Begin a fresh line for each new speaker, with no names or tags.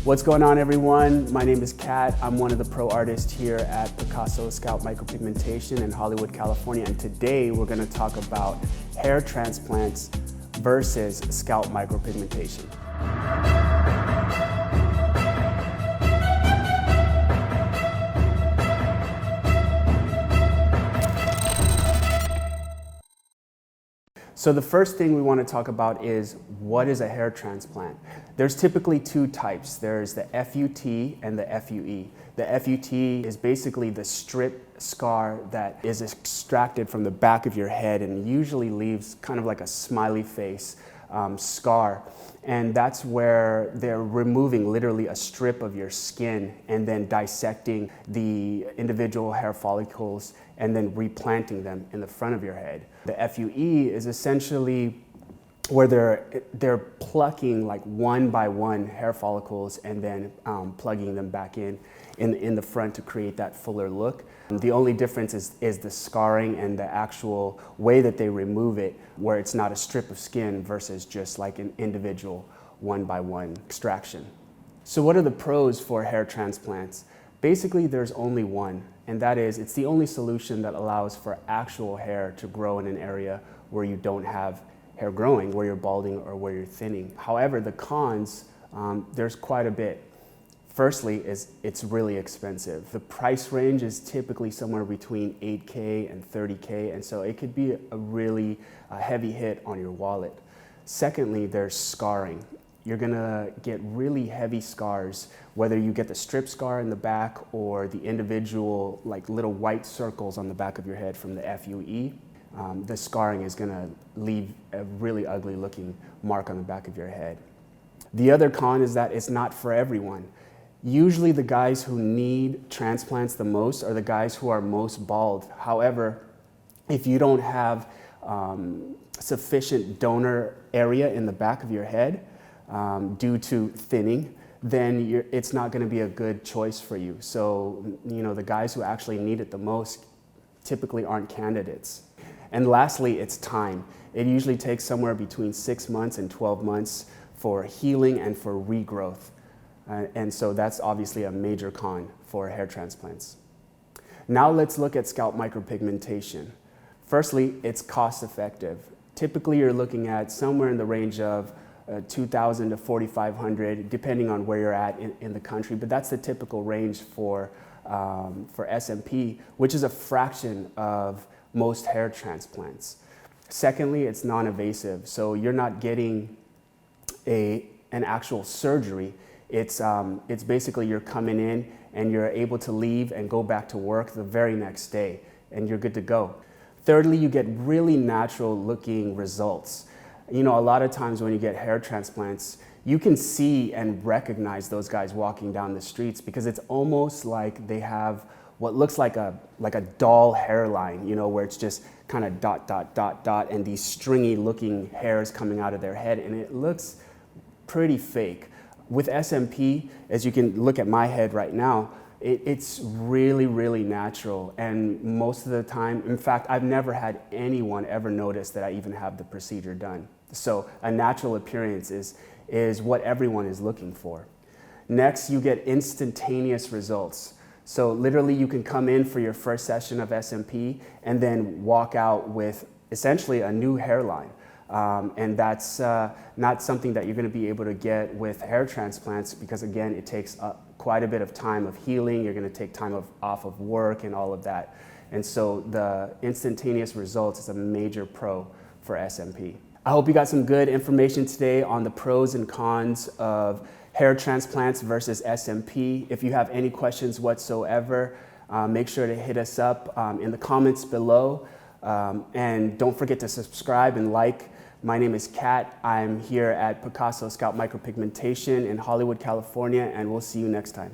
What's going on, everyone? My name is Kat. I'm one of the pro artists here at Picasso Scalp Micropigmentation in Hollywood, California. And today we're going to talk about hair transplants versus scalp micropigmentation. So the first thing we want to talk about is, what is a hair transplant? There's typically two types. There's the FUT and the FUE. The FUT is basically the strip scar that is extracted from the back of your head and usually leaves kind of like a smiley face scar. And that's where they're removing literally a strip of your skin and then dissecting the individual hair follicles and then replanting them in the front of your head. The FUE is essentially where they're plucking like one by one hair follicles and then plugging them back in the front to create that fuller look. The only difference is the scarring and the actual way that they remove it, where it's not a strip of skin versus just like an individual one by one extraction. So what are the pros for hair transplants? Basically, there's only one, and that is it's the only solution that allows for actual hair to grow in an area where you don't have hair growing, where you're balding or where you're thinning. However, the cons, there's quite a bit. Firstly, it's really expensive. The price range is typically somewhere between $8K and $30K, and so it could be a really heavy hit on your wallet. Secondly, there's scarring. You're gonna get really heavy scars, whether you get the strip scar in the back or the individual like little white circles on the back of your head from the FUE. The scarring is gonna leave a really ugly looking mark on the back of your head. The other con is that it's not for everyone. Usually the guys who need transplants the most are the guys who are most bald. However, if you don't have sufficient donor area in the back of your head due to thinning, then it's not going to be a good choice for you. So, the guys who actually need it the most typically aren't candidates. And lastly, it's time. It usually takes somewhere between 6 months and 12 months for healing and for regrowth. And so that's obviously a major con for hair transplants. Now let's look at scalp micropigmentation. Firstly, it's cost effective. Typically you're looking at somewhere in the range of $2,000 to $4,500, depending on where you're at in the country, but that's the typical range for SMP, which is a fraction of most hair transplants. Secondly, it's non-invasive, so you're not getting an actual surgery. It's basically you're coming in and you're able to leave and go back to work the very next day, and you're good to go. Thirdly, you get really natural looking results. A lot of times when you get hair transplants, you can see and recognize those guys walking down the streets because it's almost like they have what looks like a doll hairline, where it's just kind of dot, dot, dot, dot, and these stringy looking hairs coming out of their head, and it looks pretty fake. With SMP, as you can look at my head right now, it's really, really natural, and most of the time, in fact, I've never had anyone ever notice that I even have the procedure done. So a natural appearance is what everyone is looking for. Next, you get instantaneous results. So literally you can come in for your first session of SMP and then walk out with essentially a new hairline. And that's not something that you're going to be able to get with hair transplants because, again, it takes quite a bit of time of healing. You're going to take time off of work and all of that. And so the instantaneous results is a major pro for SMP. I hope you got some good information today on the pros and cons of hair transplants versus SMP. If you have any questions whatsoever, make sure to hit us up in the comments below. And don't forget to subscribe and like. My name is Kat. I'm here at Picasso Scalp Micropigmentation in Hollywood, California, and we'll see you next time.